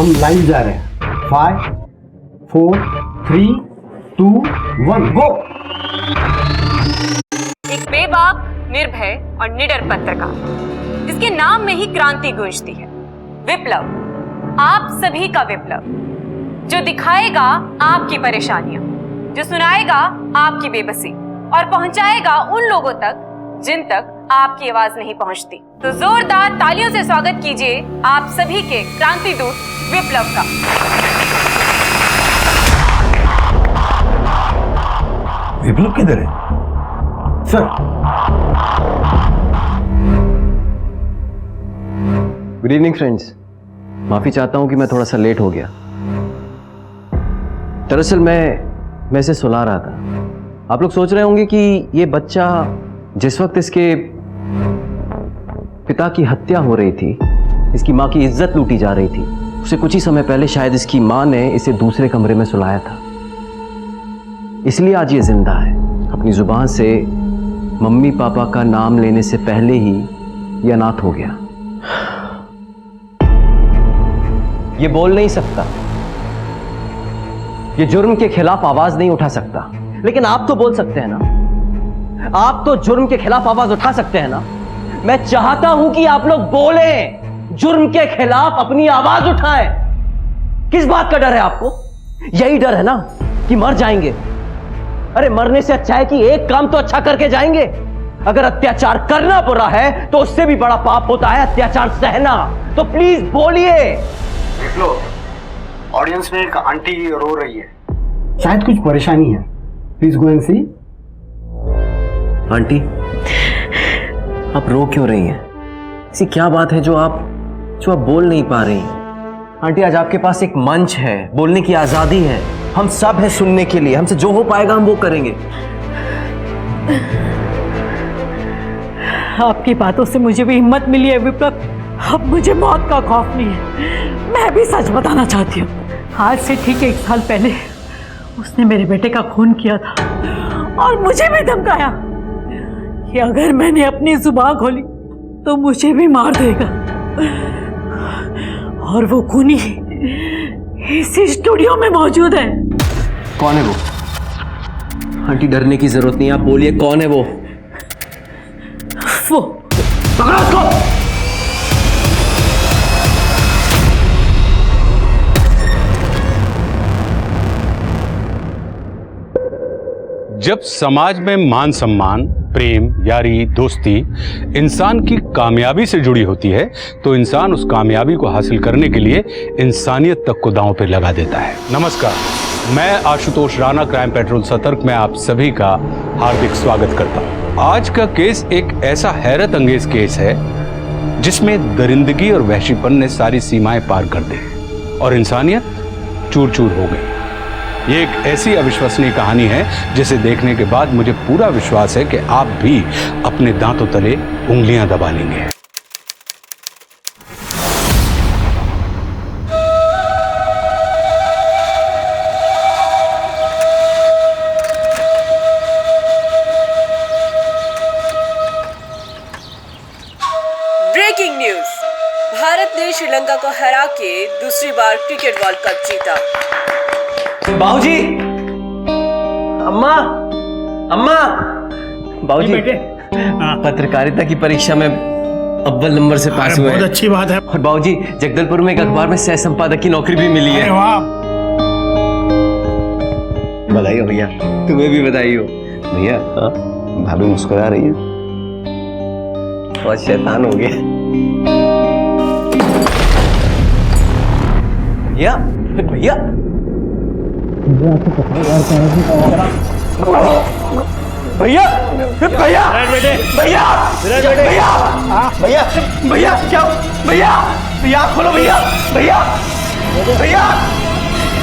हम लाइव जा रहे हैं। 5 4 3 2 1 गो। एक बेबाक, निर्भय और निडर पत्रकार, जिसके नाम में ही क्रांति गूंजती है। विप्लव, आप सभी का विप्लव, जो दिखाएगा आपकी परेशानियां, जो सुनाएगा आपकी बेबसी और पहुंचाएगा उन लोगों तक जिन तक आपकी आवाज नहीं पहुंचती। तो जोरदार तालियों से स्वागत कीजिए आप सभी के क्रांति दूत विप्लव का। विप्लव किधर है सर? गुड इवनिंग फ्रेंड्स, माफी चाहता हूं कि मैं थोड़ा सा लेट हो गया। दरअसल मैं इसे सुला रहा था। आप लोग सोच रहे होंगे कि ये बच्चा जिस वक्त इसके पिता की हत्या हो रही थी, इसकी मां की इज्जत लूटी जा रही थी, उसे कुछ ही समय पहले शायद इसकी मां ने इसे दूसरे कमरे में सुलाया था। इसलिए आज ये जिंदा है। अपनी जुबान से मम्मी पापा का नाम लेने से पहले ही ये अनाथ हो गया। ये बोल नहीं सकता, ये जुर्म के खिलाफ आवाज नहीं उठा सकता, लेकिन आप तो बोल सकते हैं ना। आप तो जुर्म के खिलाफ आवाज उठा सकते हैं ना। मैं चाहता हूं कि आप लोग बोलें, जुर्म के खिलाफ अपनी आवाज उठाएं। किस बात का डर है आपको? यही डर है ना कि मर जाएंगे। अरे मरने से अच्छा है कि एक काम तो अच्छा करके जाएंगे। अगर अत्याचार करना बुरा है तो उससे भी बड़ा पाप होता है अत्याचार सहना। तो प्लीज बोलिए। ऑडियंस में एक आंटी रो रही है, शायद कुछ परेशानी है। Please go and see. Aunty, आप रो क्यों रही हैं? ऐसी क्या बात है जो आप बोल नहीं पा रही हैं? आंटी, आज आपके पास एक मंच है, बोलने की आजादी है। हम सब हैं सुनने के लिए। हमसे जो हो पाएगा हम वो करेंगे। आपकी बातों से मुझे भी हिम्मत मिली है विप्लव। अब मुझे मौत का खौफ नहीं है। मैं भी सच बताना चाहती हूँ। आज से ठीक 1 साल पहले उसने मेरे बेटे का खून किया था और मुझे भी धमकाया कि अगर मैंने अपनी जुबान खोली तो मुझे भी मार देगा। और वो खूनी इसी स्टूडियो में मौजूद है। कौन है वो? आंटी, डरने की जरूरत नहीं, आप बोलिए कौन है वो? पकड़ो उसको। जब समाज में मान सम्मान, प्रेम, यारी, दोस्ती इंसान की कामयाबी से जुड़ी होती है तो इंसान उस कामयाबी को हासिल करने के लिए इंसानियत तक को दांव पे लगा देता है। नमस्कार, मैं आशुतोष राणा, क्राइम पेट्रोल सतर्क में आप सभी का हार्दिक स्वागत करता हूं। आज का केस एक ऐसा हैरत अंगेज केस है जिसमें दरिंदगी और वहशीपन ने सारी सीमाएं पार कर दी और इंसानियत चूर चूर हो गई। ये एक ऐसी अविश्वसनीय कहानी है जिसे देखने के बाद मुझे पूरा विश्वास है कि आप भी अपने दांतों तले उंगलियां दबा लेंगे। ब्रेकिंग न्यूज, भारत ने श्रीलंका को हरा के दूसरी बार क्रिकेट वर्ल्ड कप जीता। बाबूजी, अम्मा, अम्मा, बाबूजी, पत्रकारिता की परीक्षा में अव्वल नंबर से पास हुए। बहुत अच्छी बात है। और बाबूजी, जगदलपुर में एक अखबार में सह संपादक की नौकरी भी मिली है। बधाई हो भैया। तुम्हें भी बधाई हो भैया। भाभी मुस्कुरा रही है, बहुत शैतान हो गया भैया। भैया भैया भैया भैया भैया भैया क्या? भैया भैया खोलो, भैया भैया भैया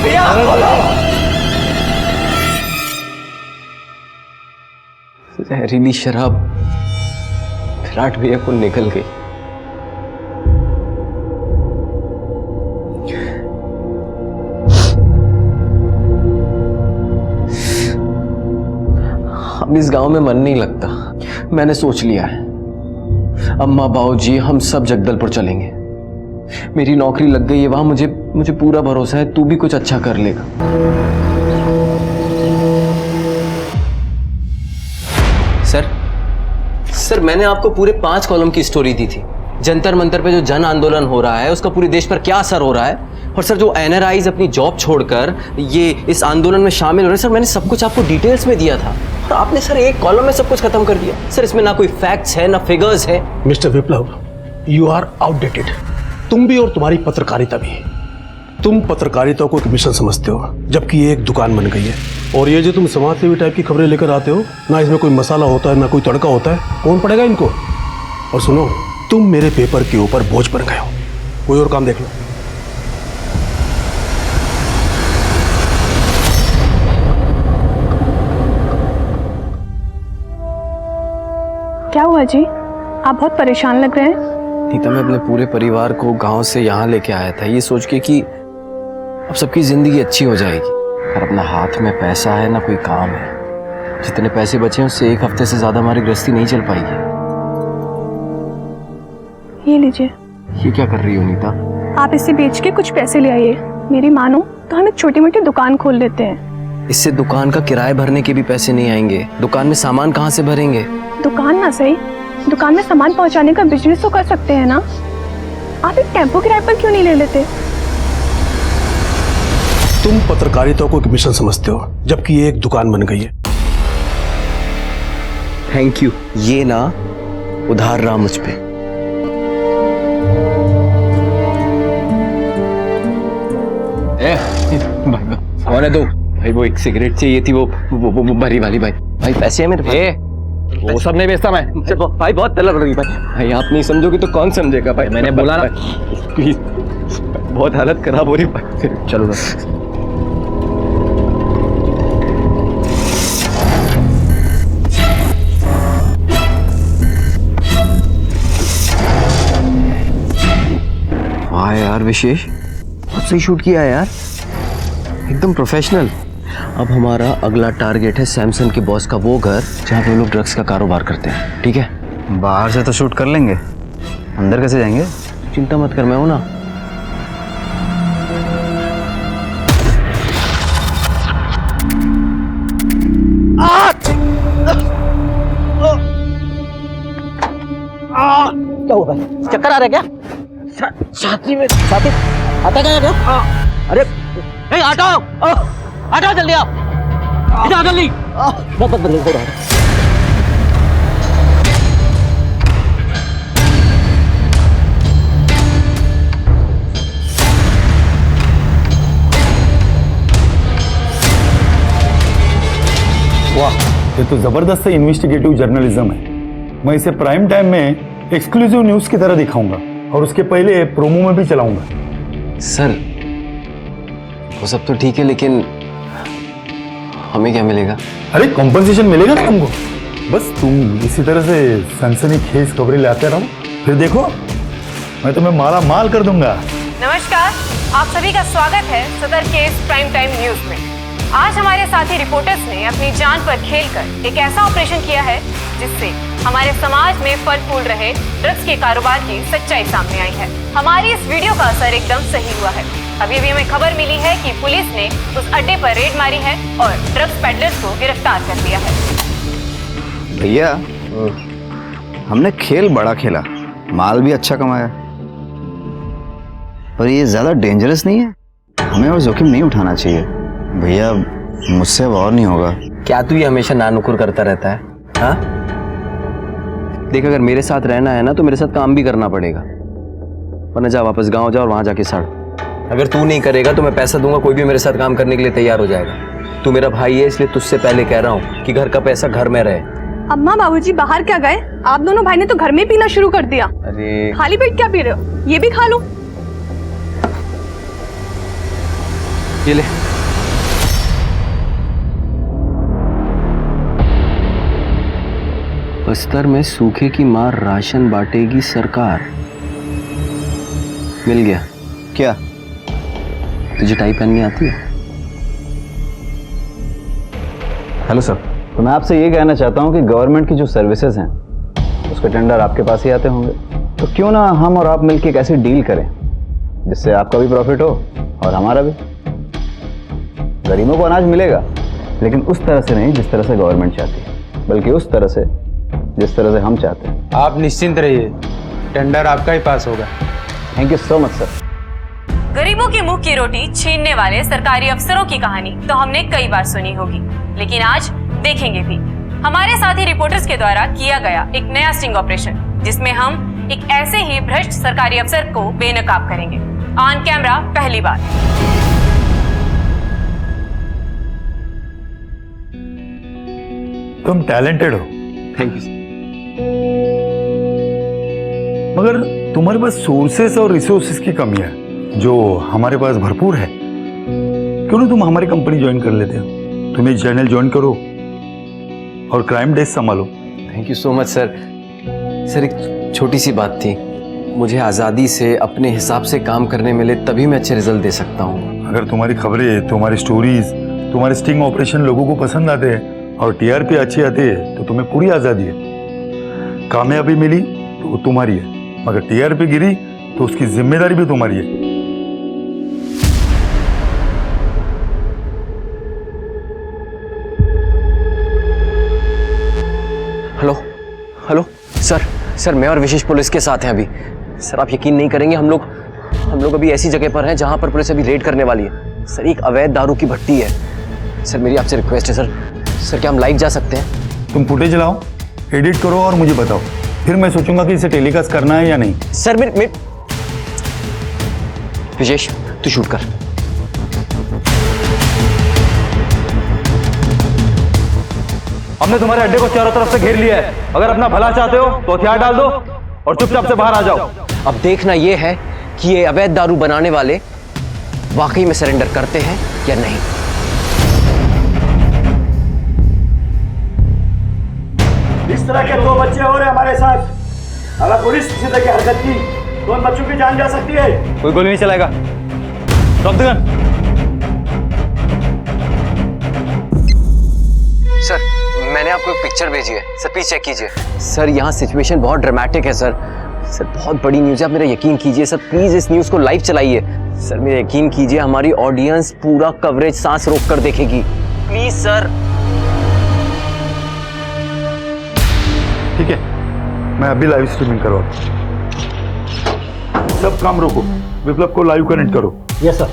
भैया खोलो। जहरीली शराब विराट भैया को निकल गई। अब इस गांव में मन नहीं लगता। मैंने सोच लिया है, अम्मा बाबूजी हम सब जगदलपुर चलेंगे। मेरी नौकरी लग गई है, वहां मुझे मुझे पूरा भरोसा है तू भी कुछ अच्छा कर लेगा। सर मैंने आपको पूरे 5 कॉलम की स्टोरी दी थी। जंतर मंतर पे जो जन आंदोलन हो रहा है उसका पूरे देश पर क्या असर हो रहा है, और सर जो एनआरआईज अपनी जॉब छोड़कर ये इस आंदोलन में शामिल हो रहे हैं, सर मैंने सब कुछ आपको डिटेल्स में दिया था और आपने सर एक कॉलम में सब कुछ खत्म कर दिया। सर इसमें ना कोई फैक्ट्स है ना फिगर्स है। Mister Viplav, you are outdated. तुम भी और तुम्हारी पत्रकारिता भी। तुम पत्रकारिता को एक मिशन समझते हो, जबकि ये एक दुकान बन गई है। और ये जो तुम समाज सेवी टाइप की खबरें लेकर आते हो ना, इसमें कोई मसाला होता है ना कोई तड़का होता है। कौन पड़ेगा इनको? और सुनो, तुम मेरे पेपर के ऊपर बोझ बन गए हो। कोई और काम देख लो। क्या हुआ जी? आप बहुत परेशान लग रहे हैं। नीता, मैं अपने पूरे परिवार को गांव से यहाँ लेके आया था ये सोच के कि अब सबकी जिंदगी अच्छी हो जाएगी। और अपना हाथ में पैसा है ना कोई काम है। जितने पैसे बचे हैं उससे 1 हफ्ते से ज्यादा हमारी गृहस्थी नहीं चल पाएगी। ये लीजिए। ये क्या कर रही हो नीता? आप इसे बेच के कुछ पैसे ले आइए। मेरी मानो तो हम एक छोटी मोटी दुकान खोल लेते हैं। इससे दुकान का किराया भरने के भी पैसे नहीं आएंगे। दुकान में सामान कहाँ से भरेंगे? दुकान ना सही, दुकान में सामान पहुंचाने का बिजनेस तो कर सकते हैं ना। आप एक टेम्पो किराए पर क्यों नहीं ले लेते? तुम पत्रकारिता को एक मिशन समझते हो, जबकि ये एक दुकान बन गई है। Thank you. ये ना उधार रहा मुझ पे। भाई होने दो भाई, वो एक सिगरेट चाहिए थी, वो भरी वाली। भाई पैसे है मेरे पास। वो सब नहीं बेचता मैं। भाई बहुत तलब लगी भाई आप नहीं समझोगे तो कौन समझेगा भाई। मैंने बोला ना, प्लीज, बहुत हालत खराब हो रही भाई। चलो बस। वाह यार विशेष, बहुत सही शूट किया है यार, एकदम प्रोफेशनल। अब हमारा अगला टारगेट है सैमसन के बॉस का वो घर जहाँ पे लोग ड्रग्स का कारोबार करते हैं। ठीक है? बाहर से तो शूट कर लेंगे, अंदर कैसे जाएंगे? चिंता मत कर, मैं हूं ना। क्या हुआ भाई? चक्कर आ रहा है क्या? छाती में छाती आता क्या? अरे ए हटाओ, हटाओ जल्दी, आप इधर आ जल्दी। बस बदल हो रहा है। वाह, ये तो जबरदस्त इन्वेस्टिगेटिव जर्नलिज्म है। मैं इसे प्राइम टाइम में एक्सक्लूसिव न्यूज की तरह दिखाऊंगा और उसके पहले प्रोमो में भी चलाऊंगा। सर वो सब तो ठीक है, लेकिन हमें क्या मिलेगा? अरे कॉम्पनसेशन मिलेगा ना तुमको। बस तुम इसी तरह से सनसनीखेज खबरें लाते रहो, फिर देखो मैं तुम्हें माला माल कर दूंगा। नमस्कार, आप सभी का स्वागत है सदर केस प्राइम टाइम न्यूज में। आज हमारे साथी रिपोर्टर्स ने अपनी जान पर खेलकर एक ऐसा ऑपरेशन किया है जिससे हमारे समाज में फल फूल रहे ड्रग्स के कारोबार की सच्चाई सामने आई है। हमारी इस वीडियो का असर एकदम सही हुआ है। अभी भी हमें खबर मिली है कि पुलिस ने उस अड्डे पर रेड मारी है और ड्रग्स पेडलर्स को गिरफ्तार कर लिया है। भैया, हमने खेल बड़ा खेला, माल भी अच्छा कमाया, पर ये ज्यादा डेंजरस नहीं है? हमें और जोखिम नहीं उठाना चाहिए भैया। मुझसे अब और नहीं होगा। क्या तू ये हमेशा नानुकुर करता रहता है? हाँ देख, अगर मेरे साथ रहना है ना तो मेरे साथ काम भी करना पड़ेगा, वरना जा वापस गांव जा और वहां जाके सड़। अगर तू नहीं करेगा तो मैं पैसा दूंगा, कोई भी मेरे साथ काम करने के लिए तैयार हो जाएगा। तू मेरा भाई है, इसलिए तुझसे पहले कह रहा हूँ कि घर का पैसा घर में रहे। अम्मा बाबूजी बाहर क्या गए? आप दोनों भाई ने तो घर में पीना शुरू कर दिया। अरे खाली पेट क्या पी रहे हो? ये भी खा लो। ये ले। बस्तर में सूखे की मार राशन बांटेगी सरकार। मिल गया। क्या? तुझे टाई पहननी आती है? हेलो सर, तो मैं आपसे ये कहना चाहता हूँ कि गवर्नमेंट की जो सर्विसेज हैं उसके टेंडर आपके पास ही आते होंगे, तो क्यों ना हम और आप मिलकर एक ऐसी डील करें जिससे आपका भी प्रॉफिट हो और हमारा भी। गरीबों को अनाज मिलेगा, लेकिन उस तरह से नहीं जिस तरह से गवर्नमेंट चाहती है, बल्कि उस तरह से जिस तरह से हम चाहते हैं। आप निश्चिंत रहिए, टेंडर आपका ही पास होगा। Thank you so much sir. गरीबों की मुंह की रोटी छीनने वाले सरकारी अफसरों की कहानी तो हमने कई बार सुनी होगी, लेकिन आज देखेंगे भी। हमारे साथी रिपोर्टर्स के द्वारा किया गया एक नया स्टिंग ऑपरेशन, जिसमें हम एक ऐसे ही भ्रष्ट सरकारी अफसर को बेनकाब करेंगे ऑन कैमरा पहली बार। तुम टैलेंटेड हो। Thank you. मगर तुम्हारे पास सोर्सेस और रिसोर्सेस की कमी है, जो हमारे पास भरपूर है। क्यों ना तुम हमारी कंपनी ज्वाइन कर लेते हो? तुम एक चैनल ज्वाइन करो और क्राइम डेस्क संभालो। Thank you so much sir. Sir एक छोटी सी बात थी, मुझे आज़ादी से अपने हिसाब से काम करने मिले तभी मैं अच्छे रिजल्ट दे सकता हूँ। अगर तुम्हारी खबरें, तुम्हारी स्टोरीज, तुम्हारे स्टिंग ऑपरेशन लोगों को पसंद आते हैं और टीआरपी अच्छी आती है तो तुम्हें पूरी आज़ादी है। कामयाबी मिली तो वो तुम्हारी है, मगर टीआरपी गिरी तो उसकी जिम्मेदारी भी तुम्हारी है। हेलो हेलो सर मैं और विशेष पुलिस के साथ हैं अभी। सर आप यकीन नहीं करेंगे, हम लोग अभी ऐसी जगह पर हैं जहां पर पुलिस अभी रेड करने वाली है। सर एक अवैध दारू की भट्टी है। सर मेरी आपसे रिक्वेस्ट है सर क्या हम लाइव जा सकते हैं? तुम फुटेज लाओ, एडिट करो और मुझे बताओ, फिर मैं सोचूंगा कि इसे टेलीकास्ट करना है या नहीं। सर मेरे विशेष तू शूट कर। हमने तुम्हारे अड्डे को चारों तरफ से घेर लिया है। अगर अपना भला चाहते हो तो हथियार डाल दो और चुपचाप से बाहर आ जाओ। अब देखना यह है कि ये अवैध दारू बनाने वाले वाकई में सरेंडर करते हैं या नहीं। इस तरह के 2 बच्चे हो रहे हमारे साथ। अगर पुलिस किसी तरह की हरकत की तो उन बच्चों की जान जा सकती है। कोई गोली नहीं चलाएगा। Drop the gun. सर मैंने आपको एक पिक्चर भेजी है, सर प्लीज चेक कीजिए। सर यहाँ सिचुएशन बहुत ड्रामेटिक है सर बहुत बड़ी न्यूज़ है, आप मेरा यकीन कीजिए सर, प्लीज इस न्यूज़ को लाइव चलाइए। सर मेरा यकीन कीजिए, हमारी ऑडियंस पूरा कवरेज सांस रोक कर देखेगी, प्लीज सर। ठीक है, मैं अभी लाइव स्ट्रीमिंग करवाता हूं। सब काम रोको, विप्लव को लाइव कनेक्ट करो। Yes sir.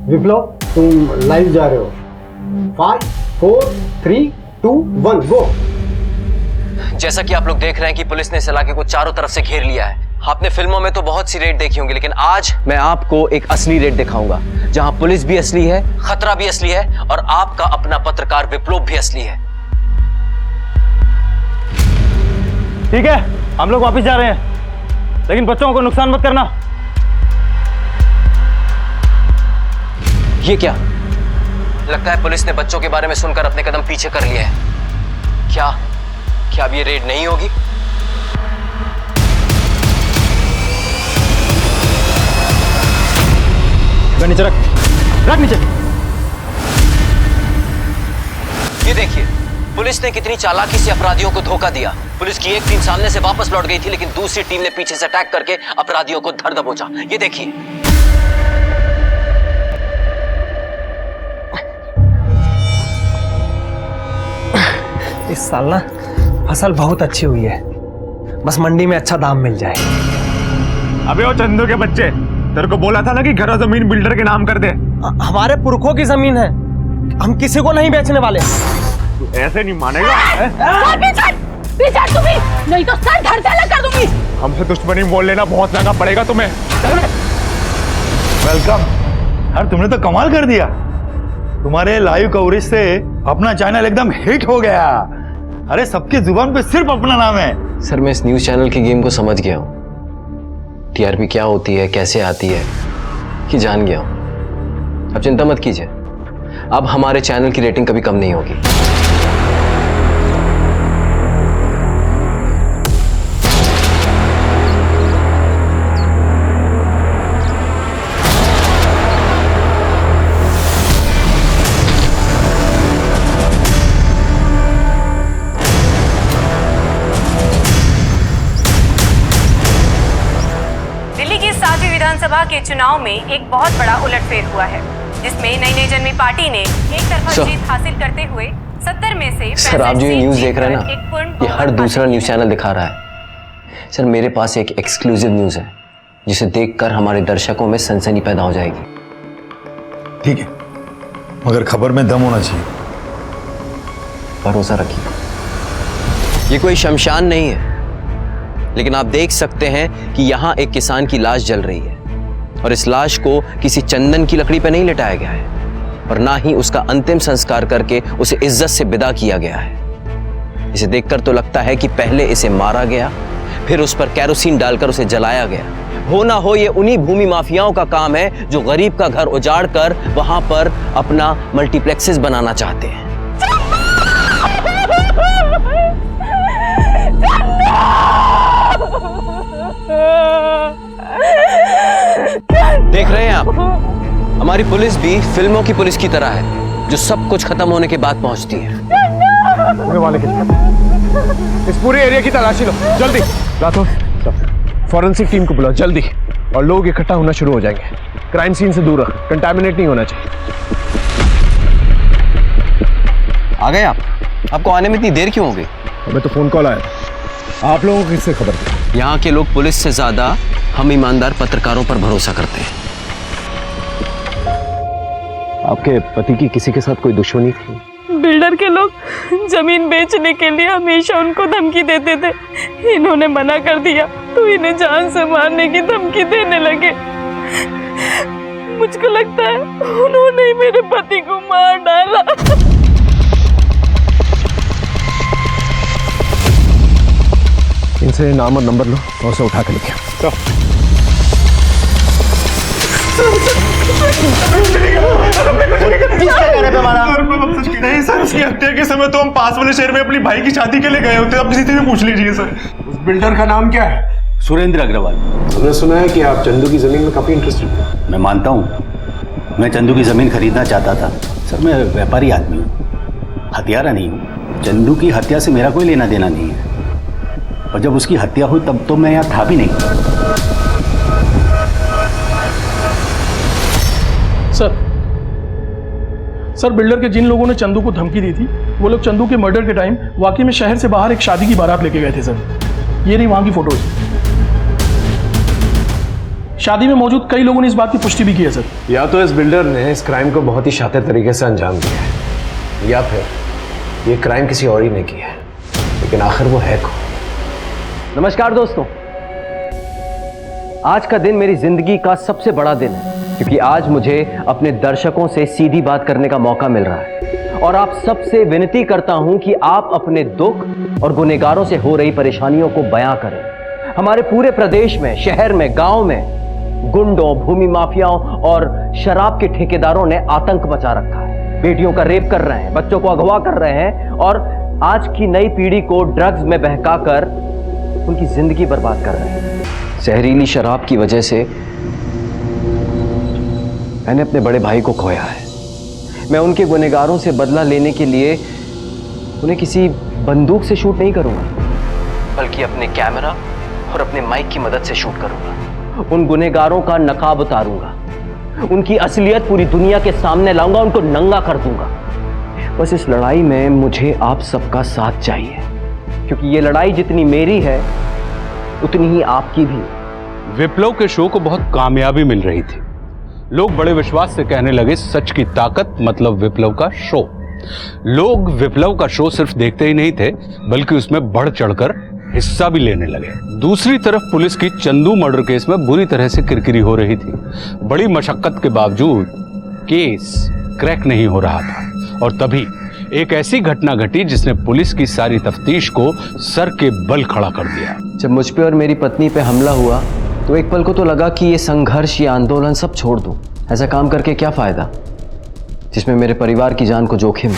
विप्लव तुम लाइव जा रहे हो। 5 4 3 2 1 गो। जैसा कि आप लोग देख रहे हैं कि पुलिस ने इस इलाके को चारों तरफ से घेर लिया है। आपने फिल्मों में तो बहुत सी रेड देखी होंगी, लेकिन आज मैं आपको एक असली रेड दिखाऊंगा, जहां पुलिस भी असली है, खतरा भी असली है और आपका अपना पत्रकार विप्लव भी असली है। ठीक है, हम लोग वापस जा रहे हैं, लेकिन बच्चों को नुकसान मत करना। ये क्या? लगता है पुलिस ने बच्चों के बारे में सुनकर अपने कदम पीछे कर लिए हैं। क्या अब ये रेड नहीं होगी? नीचे रख नीचे। ये देखिए, पुलिस ने कितनी चालाकी से अपराधियों को धोखा दिया। पुलिस की एक टीम सामने से वापस लौट गई थी, लेकिन दूसरी टीम ने पीछे से अटैक करके अपराधियों को धर दबोचा। ये देखिए। इस साल ना फसल बहुत अच्छी हुई है, बस मंडी में अच्छा दाम मिल जाए। अबे ओ चंदू के बच्चे, तेरे को बोला था ना कि घर और जमीन बिल्डर के नाम कर दे। हमारे पुरखों की जमीन है, हम किसी को नहीं बेचने वाले। तू ऐसे नहीं मानेगा। नहीं तो सर धड़ से अलग कर दूंगी। हमसे दुश्मनी मोल लेना बहुत महंगा पड़ेगा तुम्हें। वेलकम। यार तुमने तो कमाल कर दिया, तुम्हारे लाइव कवरेज से अपना चैनल एकदम हिट हो गया। अरे सबकी जुबान पे सिर्फ अपना नाम है। सर मैं इस न्यूज चैनल की गेम को समझ गया हूँ, टीआरपी क्या होती है, कैसे आती है, ये जान गया हूँ। अब चिंता मत कीजिए, अब हमारे चैनल की रेटिंग कभी कम नहीं होगी। विधानसभा के चुनाव में एक बहुत बड़ा उलटफेर हुआ है, जिसमें नई जन्मी पार्टी ने एक तरफा जीत हासिल करते हुए 70 में से सर, आप जो ये न्यूज़ देख रहे हैं ना, ये हर दूसरा न्यूज़ चैनल दिखा रहा है। सर, मेरे पास एक एक्सक्लूसिव न्यूज़ है जिसे देखकर हमारे दर्शकों में सनसनी पैदा हो जाएगी। ठीक है, मगर खबर में दम होना चाहिए। भरोसा रखिए, ये कोई शमशान नहीं है, लेकिन आप देख सकते हैं कि यहाँ एक किसान की लाश जल रही है और इस लाश को किसी चंदन की लकड़ी पर नहीं लिटाया गया है और ना ही उसका अंतिम संस्कार करके उसे इज्जत से विदा किया गया है। इसे देखकर तो लगता है कि पहले इसे मारा गया, फिर उस पर केरोसिन डालकर उसे जलाया गया। हो ना हो ये उन्हीं भूमि माफियाओं का काम है जो गरीब का घर उजाड़ कर वहां पर अपना मल्टीप्लेक्सेस बनाना चाहते हैं। देख रहे हैं आप, हमारी पुलिस भी फिल्मों की पुलिस की तरह है जो सब कुछ खत्म होने के बाद पहुंचती है। इस पूरे एरिया की तलाशी लो जल्दी। राठौर, फॉरेंसिक टीम को बुलाओ जल्दी, और लोग इकट्ठा होना शुरू हो जाएंगे। क्राइम सीन से दूर रख, कंटामिनेट नहीं होना चाहिए। आ गए आप? आपको आने में इतनी देर क्यों हो गई? हमें तो फोन कॉल आया था। आप लोगों को किससे खबर थी? यहाँ के लोग पुलिस से ज्यादा हम ईमानदार पत्रकारों पर भरोसा करते हैं। आपके पति की किसी के साथ कोई दुश्मनी थी? बिल्डर के लोग जमीन बेचने के लिए हमेशा उनको धमकी देते थे। इन्होंने मना कर दिया तो इन्हें जान से मारने की धमकी देने लगे। मुझको लगता है उन्होंने ही मेरे पति को मार डाला। इनसे नाम और नंबर लो और उसे उठा के लेके आओ। नहीं सर, उसकी हत्या के समय तो हम पास वाले शहर में अपनी भाई की शादी के लिए गए होते। आप किसी से भी पूछ लीजिए सर। उस बिल्डर का नाम क्या है? सुरेंद्र अग्रवाल। हमने सुना है कि आप चंदू की जमीन में काफी इंटरेस्टेड थे। मैं मानता हूँ, मैं चंदू की जमीन खरीदना चाहता था। सर, मैं व्यापारी आदमी हूँ, हत्यारा नहीं हूँ। चंदू की हत्या से मेरा कोई लेना देना नहीं है, और जब उसकी हत्या हुई तब तो मैं यहाँ था भी नहीं। सर, बिल्डर के जिन लोगों ने चंदू को धमकी दी थी, वो लोग चंदू के मर्डर के टाइम वाकई में शहर से बाहर एक शादी की बारात लेके गए थे सर। ये रही वहां की फोटोज। शादी में मौजूद कई लोगों ने इस बात की पुष्टि भी की है सर। या तो इस बिल्डर ने इस क्राइम को बहुत ही शातिर तरीके से अंजाम दिया है, या फिर ये क्राइम किसी और ही ने किया है, लेकिन आखिर वो है कौन? नमस्कार दोस्तों, आज का दिन मेरी जिंदगी का सबसे बड़ा दिन है, क्योंकि आज मुझे अपने दर्शकों से सीधी बात करने का मौका मिल रहा है। और आप सबसे विनती करता हूं कि आप अपने दुख और गुनहगारों से हो रही परेशानियों को बयां करें। हमारे पूरे प्रदेश में, शहर में, गांव में गुंडों, भूमि माफियाओं और शराब के ठेकेदारों ने आतंक मचा रखा है। बेटियों का रेप कर रहे हैं, बच्चों को अगवा कर रहे हैं और आज की नई पीढ़ी को ड्रग्स में बहकाकर उनकी जिंदगी बर्बाद कर रहे हैं। जहरीली शराब की वजह से मैंने अपने बड़े भाई को खोया है। मैं उनके गुनहगारों से बदला लेने के लिए उन्हें किसी बंदूक से शूट नहीं करूंगा, बल्कि अपने कैमरा और अपने माइक की मदद से शूट करूंगा। उन गुनहगारों का नकाब उतारूंगा, उनकी असलियत पूरी दुनिया के सामने लाऊंगा, उनको नंगा कर दूंगा। बस इस लड़ाई में मुझे आप सबका साथ चाहिए, क्योंकि ये लड़ाई जितनी मेरी है उतनी ही आपकी भी। विप्लव के शो को बहुत कामयाबी मिल रही थी। लोग बड़े विश्वास से कहने लगे, सच की ताकत मतलब विप्लव का शो। लोग विप्लव का शो सिर्फ देखते ही नहीं थे, बल्कि उसमें बढ़ चढ़कर हिस्सा भी लेने लगे। दूसरी तरफ पुलिस की चंदू मर्डर केस में बुरी तरह से किरकिरी हो रही थी। बड़ी मशक्कत के बावजूद केस क्रैक नहीं हो रहा था, और तभी एक ऐसी घटना घटी जिसने पुलिस की सारी तफ्तीश को सर के बल खड़ा कर दिया। जब मुझ पे और मेरी पत्नी पे हमला हुआ तो एक पल को तो लगा कि ये संघर्ष, ये आंदोलन सब छोड़ दूं। ऐसा काम करके क्या फायदा जिसमें मेरे परिवार की जान को जोखिम है।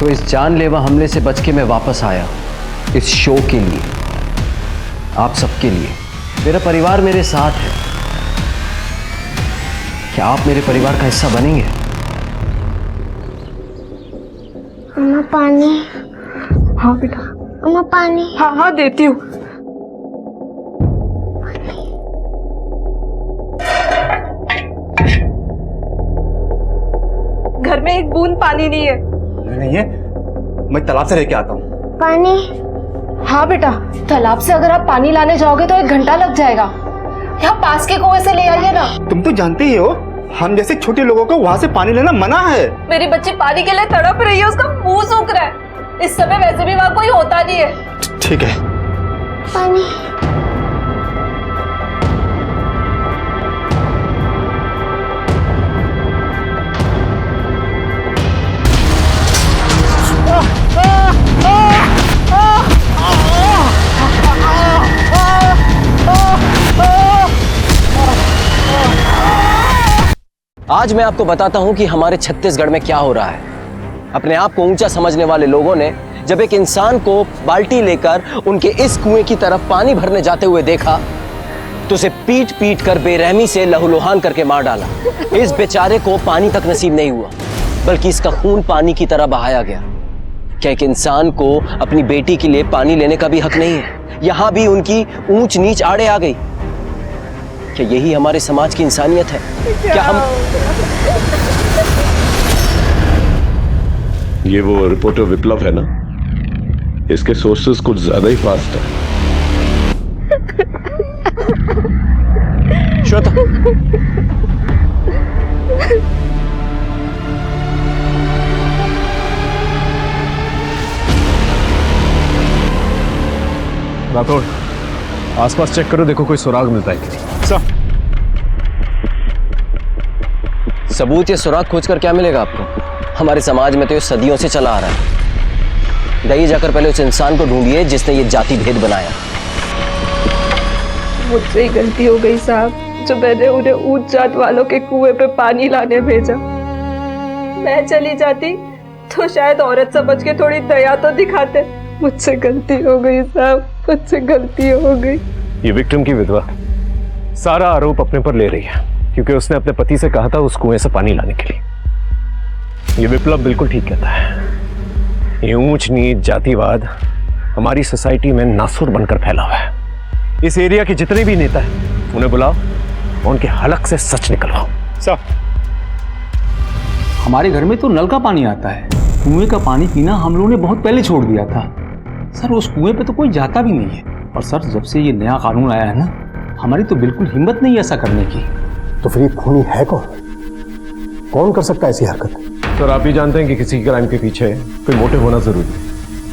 तो इस जानलेवा हमले से बच के मैं वापस आया इस शो के लिए, आप सबके लिए। मेरा परिवार मेरे साथ है। क्या आप मेरे परिवार का हिस्सा बनेंगे? मम्मा पानी। हाँ बेटा। मम्मा पानी। हाँ हाँ देती हूँ। पानी नहीं है। नहीं है, मैं तालाब से लेके आता हूँ पानी। हाँ बेटा, तालाब से अगर आप पानी लाने जाओगे तो 1 घंटा लग जाएगा। यहाँ पास के कुएं से ले आइए ना। तुम तो जानते ही हो, हम जैसे छोटे लोगों को वहाँ से पानी लेना मना है। मेरी बच्ची पानी के लिए तड़प रही है, उसका मुंह सूख रहा है। इस समय वैसे भी वहाँ कोई होता नहीं है। ठीक है। पानी। आज मैं आपको बताता हूं कि हमारे छत्तीसगढ़ में क्या हो रहा है। अपने आप को ऊंचा समझने वाले लोगों ने जब एक इंसान को बाल्टी लेकर उनके इस कुएं की तरफ पानी भरने जाते हुए देखा तो उसे पीट पीट कर बेरहमी से लहूलुहान करके मार डाला। इस बेचारे को पानी तक नसीब नहीं हुआ, बल्कि इसका खून पानी की तरह बहाया गया। क्या एक इंसान को अपनी बेटी के लिए पानी लेने का भी हक नहीं है? यहां भी उनकी ऊंच नीच आड़े आ गई। क्या यही हमारे समाज की इंसानियत है? क्या हम ये वो रिपोर्टर विप्लव है ना? इसके सोर्सेस कुछ ज्यादा ही फास्ट है। श्वेता, राठौड़, आसपास चेक करो, देखो कोई सुराग मिलता है कि नहीं। सबूत या सुराग खोजकर क्या मिलेगा आपको? हमारे समाज में तो ये सदियों से चला आ रहा है। जाइए, जाकर पहले उस इंसान को ढूंढिए जिसने ये जाति भेद बनाया। मुझसे ही गलती हो गई साहब, जो मैंने उन्हें ऊंच जात वालों के कुएं पे पानी लाने भेजा। मैं चली जाती तो शायद औरत समझ के थोड़ी दया तो दिखाते। मुझसे गलती हो गई साहब, मुझसे गलती हो गई। ये विक्टिम की विधवा सारा आरोप अपने पर ले रही है, क्योंकि उसने अपने पति से कहा था उस कुएं से पानी लाने के लिए। ये विप्लव बिल्कुल ठीक कहता है। ये ऊंच नीच जातिवाद हमारी सोसाइटी में नासुर बनकर फैला हुआ है। इस एरिया के जितने भी नेता हैं उन्हें बुलाओ और उनके हलक से सच निकलवाओ। सर, हमारे घर में तो नल का पानी आता है, कुएं का पानी पीना हम लोगों ने बहुत पहले छोड़ दिया था। सर, उस कुएं पे तो कोई जाता भी नहीं है। और सर, जब से ये नया कानून आया है ना, हमारी तो बिल्कुल हिम्मत नहीं ऐसा करने की। तो फिर ये खूनी है कौन? कौन कर सकता है ऐसी हरकत? सर, आप भी जानते हैं कि किसी क्राइम के पीछे कोई मोटिव होना जरूरी है,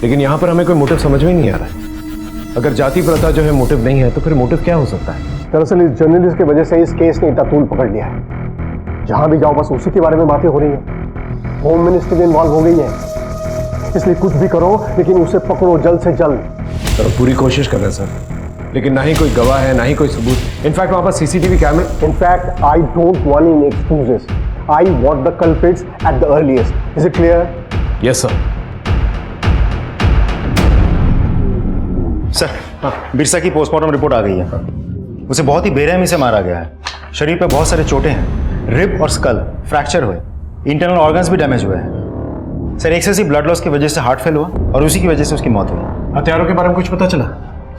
लेकिन यहाँ पर हमें कोई मोटिव समझ में नहीं आ रहा है। अगर जाति प्रथा जो है मोटिव नहीं है, तो फिर मोटिव क्या हो सकता है? दरअसल इस जर्नलिस्ट की वजह से इस केस ने इतना तूल पकड़ लिया है। जहां भी जाओ बस उसी के बारे में बातें हो रही हैं। होम मिनिस्ट्री इन्वॉल्व हो गई है, इसलिए कुछ भी करो लेकिन उसे पकड़ो जल्द से जल्द। सर, पूरी कोशिश कर रहे हैं सर, लेकिन ना ही कोई गवाह है, ना ही कोई सबूत। इनफैक्ट वहां पर CCTV camera. In fact I don't want any excuses, I want the culprits at the earliest. Is it clear? Yes sir. Sir, Birsa की पोस्टमार्टम रिपोर्ट आ गई है। उसे बहुत ही बेरहमी से मारा गया है। शरीर पे बहुत सारे चोटें हैं, रिब और स्कल फ्रैक्चर हुए, इंटरनल ऑर्गन्स भी डैमेज हुए हैं। सर, एक्सेसिव ब्लड लॉस की वजह से हार्ट फेल हुआ और उसी की वजह से उसकी मौत हुई। हथियारों के बारे में कुछ पता चला?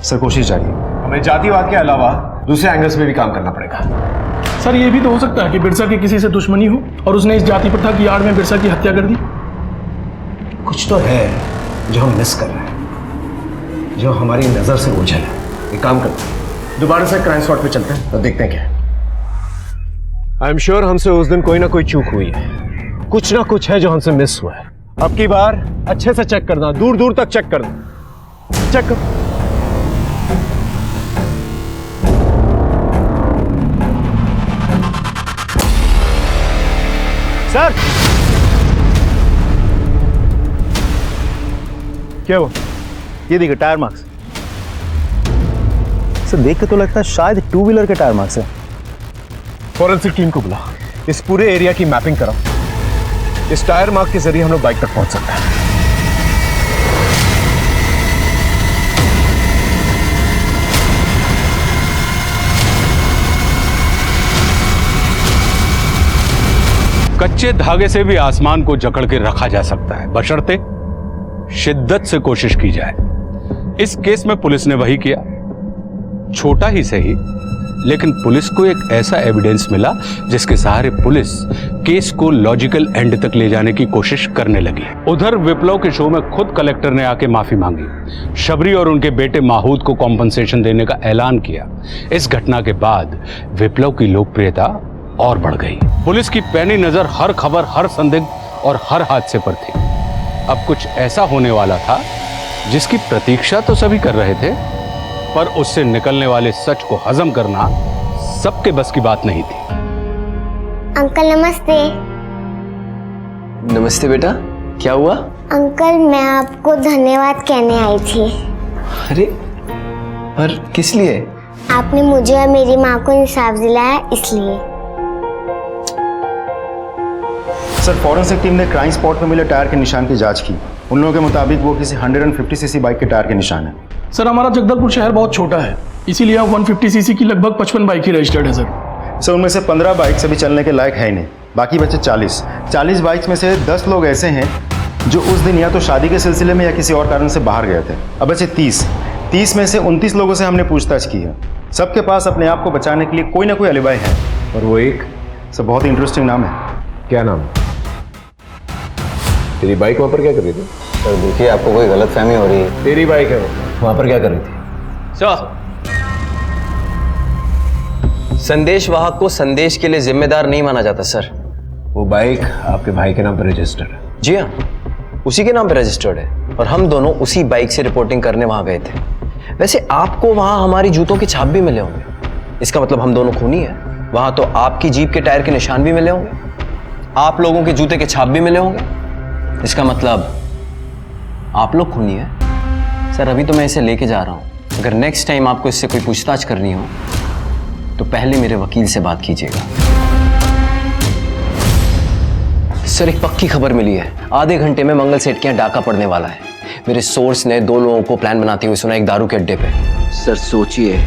सर, कोशिश जारी है। हमें जातिवाद के अलावा दूसरे एंगल्स में भी काम करना पड़ेगा। सर, ये भी तो हो सकता है कि बिरसा की किसी से दुश्मनी हो और उसने इस जाति प्रथा की आड़ में बिरसा की हत्या कर दी। कुछ तो है जो हम मिस कर रहे हैं, जो हमारी नजर से ओझल है। एक काम करते हैं, दोबारा से क्राइम स्पॉट पे चलते हैं और देखते हैं क्या। आई एम श्योर हमसे उस दिन कोई ना कोई चूक हुई है, कुछ ना कुछ है जो हमसे मिस हुआ है। अब की बार अच्छे से चेक करना, दूर दूर तक चेक करना। चेक कर। सर, क्या हुआ? ये देखिए टायर मार्क्स। सर, देख के तो लगता है शायद 2 व्हीलर के टायर मार्क्स है। फॉरेंसिक टीम को बुला, इस पूरे एरिया की मैपिंग कराओ। इस टायर मार्क के जरिए हम लोग बाइक तक पहुंच सकते हैं। कच्चे धागे से भी आसमान को जकड़ के रखा जा सकता है, बशर्ते शिद्दत से कोशिश की जाए। इस केस में पुलिस ने वही किया, छोटा ही सही लेकिन पुलिस को एक ऐसा एविडेंस मिला जिसके सहारे पुलिस केस को लॉजिकल एंड तक ले जाने की कोशिश करने लगी। उधर विप्लव के शो में खुद कलेक्टर ने आके माफी मांगी, शबरी और उनके बेटे माहूद को कॉम्पनसेशन देने का ऐलान किया। इस घटना के बाद विप्लव की लोकप्रियता और बढ़ गई। पुलिस की पैनी नजर हर खबर, हर संदिग्ध और हर हादसे पर थी। अब कुछ ऐसा होने वाला था जिसकी प्रतीक्षा तो सभी कर रहे थे, पर उससे निकलने वाले सच को हजम करना सबके बस की बात नहीं थी। अंकल नमस्ते। नमस्ते बेटा, क्या हुआ? अंकल मैं आपको धन्यवाद कहने आई थी। अरे पर किस लिए? आपने मुझे और मेरी माँ को इंसाफ दिलाया इसलिए। सर, फॉरेंसिक टीम ने क्राइम स्पॉट पर मिले टायर के निशान की जांच की। उन लोगों के मुताबिक वो किसी 150 सीसी बाइक के टायर के निशान है। सर हमारा जगदलपुर शहर बहुत छोटा है, इसीलिए आप 150 सीसी की लगभग 55 बाइक ही रजिस्टर्ड है सर। उनमें से 15 बाइक्स अभी चलने के लायक है ही नहीं, बाकी बचे 40 बाइक्स में से 10 लोग ऐसे हैं जो उस दिन या तो शादी के सिलसिले में या किसी और कारण से बाहर गए थे। अब बचे 30 में से 29 लोगों से हमने पूछताछ की है। सबके पास अपने आप को बचाने के लिए कोई ना कोई अलिबाई है। और वो एक सर बहुत ही इंटरेस्टिंग नाम है। क्या नाम? तेरी बाइक वहां पर क्या कर रही थी? सर देखिए, आपको कोई गलतफहमी हो रही है। तेरी बाइक है वो, वहां पर क्या कर रही थी? संदेश वाहक को संदेश के लिए जिम्मेदार नहीं माना जाता सर। वो बाइक आपके भाई के नाम पर रजिस्टर्ड है? जी हाँ, उसी के नाम पर रजिस्टर्ड है और हम दोनों उसी बाइक से रिपोर्टिंग करने वहां गए थे। वैसे आपको वहां हमारी जूतों के छाप भी मिले होंगे, इसका मतलब हम दोनों खूनी हैं। वहां तो आपकी जीप के टायर के निशान भी मिले होंगे, आप लोगों के जूते के छाप भी मिले होंगे, इसका मतलब आप लोग खूनी हैं। सर अभी तो मैं इसे लेके जा रहा हूं, अगर नेक्स्ट टाइम आपको इससे कोई पूछताछ करनी हो तो पहले मेरे वकील से बात कीजिएगा। सर एक पक्की खबर मिली है, आधे घंटे में मंगल सेठ के यहाँ डाका पड़ने वाला है। मेरे सोर्स ने 2 लोगों को प्लान बनाते हुए सुना एक दारू के अड्डे पे। सर सोचिए,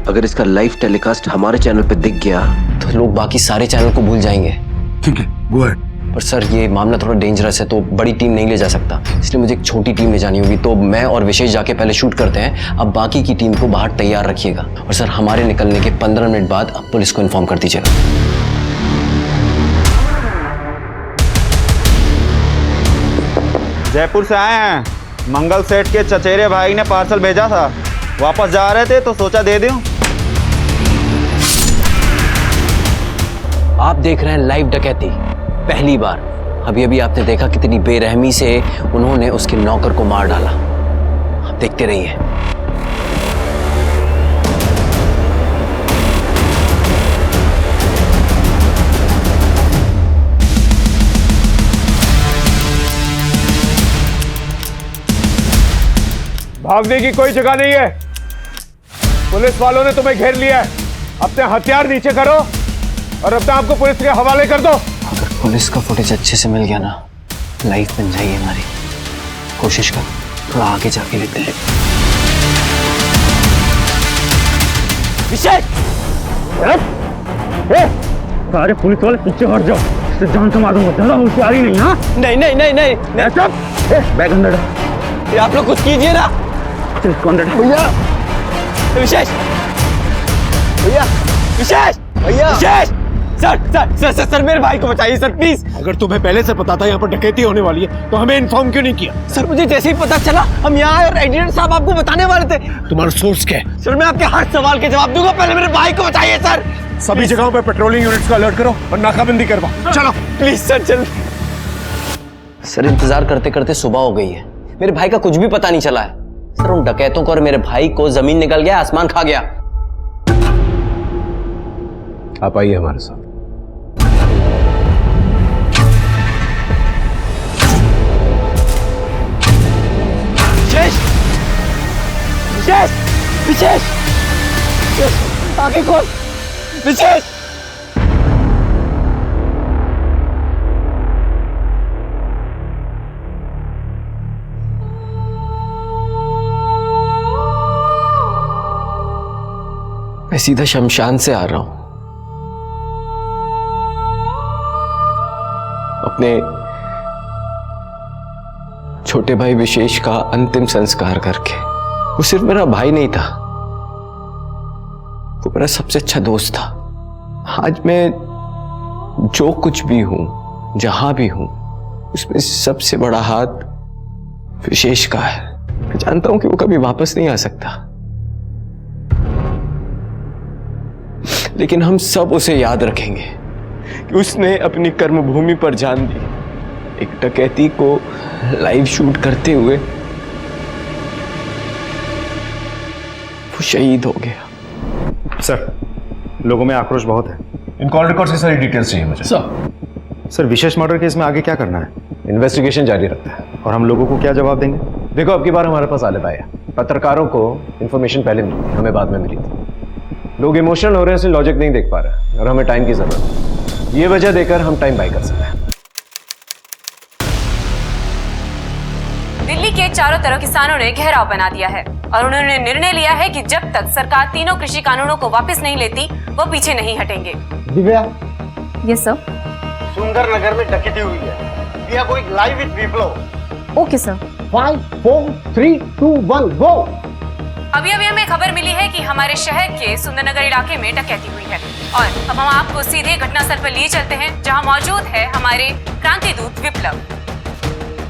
अगर इसका लाइव टेलीकास्ट हमारे चैनल पे दिख गया तो लोग बाकी सारे चैनल को भूल जाएंगे। ठीक है, गो अहेड। पर सर ये मामला थोड़ा डेंजरस है, तो बड़ी टीम नहीं ले जा सकता, इसलिए मुझे एक छोटी टीम ले जानी होगी। तो मैं और विशेष जाके पहले शूट करते हैं, अब बाकी की टीम को बाहर तैयार रखिएगा। और सर हमारे निकलने के 15 मिनट बाद अब पुलिस को इन्फॉर्म कर दीजिएगा। जयपुर से आए हैं, मंगल सेठ के चचेरे भाई ने पार्सल भेजा था, वापस जा रहे थे तो सोचा दे दूं। आप देख रहे हैं लाइव डकैती, पहली बार। अभी अभी आपने देखा कितनी बेरहमी से उन्होंने उसके नौकर को मार डाला। आप देखते रहिए। भागने की कोई जगह नहीं है, पुलिस वालों ने तुम्हें घेर लिया है। अपने हथियार नीचे करो और अपने आप को पुलिस के हवाले कर दो। अगर पुलिस का फुटेज अच्छे से मिल गया ना, लाइफ बन जाएगी हमारी। कोशिश कर, थोड़ा आगे जाके लेते हैं। विशेष! सारे पुलिस वाले पीछे हट जाओ, इससे जान से मारूंगा। ज्यादा होशियारी नहीं। हाँ नहीं नहीं नहीं नहीं, नहीं। बैग अंदर डाल। ये आप लोग कुछ कीजिए ना। इसको अंदर डाल। भैया विशेष, भैया विशेष, भैया Vishesh! Sir sir sir sir sir मेरे भाई को बचाइए सर प्लीज। अगर तुम्हें पहले से पता था यहाँ पर डकैती होने वाली है तो हमें इन्फॉर्म क्यों नहीं किया? सर मुझे जैसे ही पता चला हम यहाँ आए और एडिटर साहब आपको बताने वाले थे। तुम्हारा सोर्स क्या है? सर मैं आपके हर सवाल के जवाब दूंगा, पहले मेरे भाई को बचाइए सर। सभी जगहों पर पेट्रोलिंग यूनिट्स का अलर्ट करो और नाकाबंदी करवाओ। चलो प्लीज सर, चल। सर इंतजार करते करते सुबह हो गई है, मेरे भाई का कुछ भी पता नहीं चला है। सर उन डकैतों को और मेरे भाई को जमीन निकल गया, आसमान खा गया। आप आइए हमारे साथ। विशेष, विशेष, विशेष, विशेष, आगे खोल, विशेष। मैं सीधा शमशान से आ रहा हूं, अपने छोटे भाई विशेष का अंतिम संस्कार करके। वो सिर्फ मेरा भाई नहीं था, वो मेरा सबसे अच्छा दोस्त था। आज मैं जो कुछ भी हूं, जहां भी हूं, उसमें सबसे बड़ा हाथ विशेष का है। मैं जानता हूं कि वो कभी वापस नहीं आ सकता, लेकिन हम सब उसे याद रखेंगे कि उसने अपनी कर्मभूमि पर जान दी। एक डकैती को लाइव शूट करते हुए वो शहीद हो गया। सर, लोगों में आक्रोश बहुत है। इन कॉल रिकॉर्ड्स की सारी डिटेल्स चाहिए मुझे। सर, विशेष मर्डर केस में आगे क्या करना है? इन्वेस्टिगेशन जारी रखता है। और हम लोगों को क्या जवाब देंगे? देखो, अब की बार हमारे पास आलिब आया। पत्रकारों को इन्फॉर्मेशन पहले मिली थी, हमें बाद में मिली थी। लोग इमोशनल हो रहे हैं, इसलिए लॉजिक नहीं देख पा रहे और हमें टाइम की जरूरत है। ये वजह देकर हम टाइम बाय कर सकते हैं। दिल्ली के चारों तरफ किसानों ने घेराव बना दिया है और उन्होंने निर्णय लिया है कि जब तक सरकार तीनों कृषि कानूनों को वापस नहीं लेती, वो पीछे नहीं हटेंगे। Divya, yes sir. सुंदर नगर में डकैती हुई है। We are going live with Viplav. Okay sir. 5 4 3 2 1 go. अभी हमें खबर मिली है कि हमारे शहर के सुंदरनगर इलाके में डकैती हुई है और अब हम आपको सीधे घटनास्थल पर लिए चलते हैं, जहां मौजूद है हमारे क्रांति दूत विप्लव।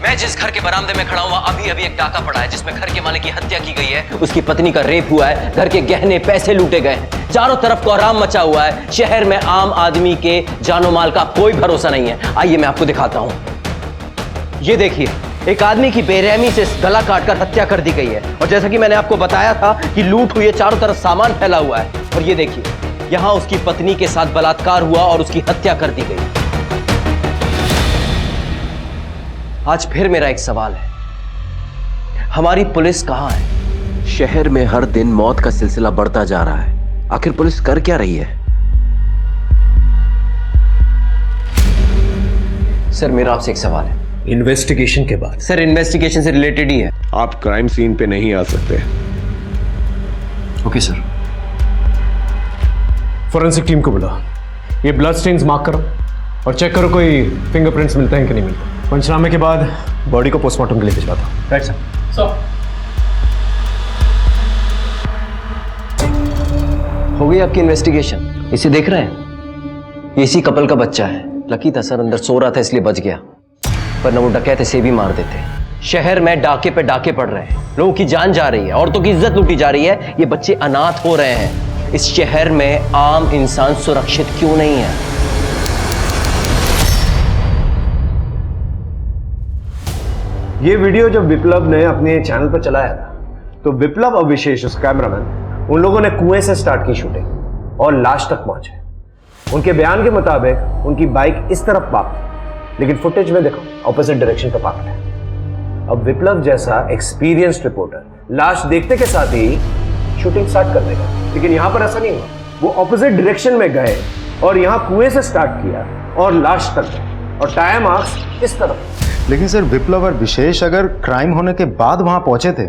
मैं जिस घर के बरामदे में खड़ा हुआ, अभी अभी एक डाका पड़ा है जिसमें घर के मालिक की हत्या की गई है, उसकी पत्नी का रेप हुआ है, घर के गहने पैसे लूटे गए हैं, चारों तरफ कोहराम मचा हुआ है। शहर में आम आदमी के जानो माल का कोई भरोसा नहीं है। आइए मैं आपको दिखाता हूं। ये देखिए, एक आदमी की बेरहमी से गला काटकर हत्या कर दी गई है और जैसा कि मैंने आपको बताया था कि लूट हुई है, चारों तरफ सामान फैला हुआ है। और ये देखिए, यहां उसकी पत्नी के साथ बलात्कार हुआ और उसकी हत्या कर दी गई। आज फिर मेरा एक सवाल है, हमारी पुलिस कहां है? शहर में हर दिन मौत का सिलसिला बढ़ता जा रहा है, आखिर पुलिस कर क्या रही है? सर, मेरा आपसे एक सवाल है। इन्वेस्टिगेशन के बाद? सर, इन्वेस्टिगेशन से रिलेटेड ही है। आप क्राइम सीन पे नहीं आ सकते। Okay sir. फॉरेंसिक टीम को बुलाओ, ये ब्लड स्टेन्स मार्क करो और चेक करो कोई फिंगरप्रिंट्स मिलते हैं कि नहीं मिलते। पंचनामे के बाद बॉडी को पोस्टमार्टम के लिए भिजवा दो। Right sir. हो गई आपकी इन्वेस्टिगेशन? इसे देख रहे हैं? ये इसी कपल का बच्चा है। लकी था सर, अंदर सो रहा था इसलिए बच गया, पर न वो डकैत इसे भी मार देते। शहर में डाके पे डाके पड़ रहे हैं, लोगों की जान जा रही है, औरतों की इज्जत लूटी जा रही है, ये बच्चे अनाथ हो रहे हैं। इस शहर में आम इंसान सुरक्षित क्यों नहीं है? ये वीडियो जब विप्लव ने अपने चैनल पर चलाया था, तो विप्लव और विशेष उस कैमरामैन, उन लोगों ने कुएं से स्टार्ट की शूटिंग और लाश तक पहुंचे। उनके बयान के मुताबिक उनकी बाइक इस तरफ पार्क थी, लेकिन फुटेज में देखो ऑपोजिट डायरेक्शन पर पार्क है। अब विप्लव जैसा एक्सपीरियंस्ड रिपोर्टर लाश देखते के साथ ही शूटिंग स्टार्ट कर देगा, लेकिन यहां पर ऐसा नहीं हुआ। वो ऑपोजिट डायरेक्शन में गए और यहां कुएं से स्टार्ट किया और लाश तक गए और टायर मार्क्स इस तरफ। लेकिन सर, विप्लव और विशेष अगर क्राइम होने के बाद वहां पहुंचे थे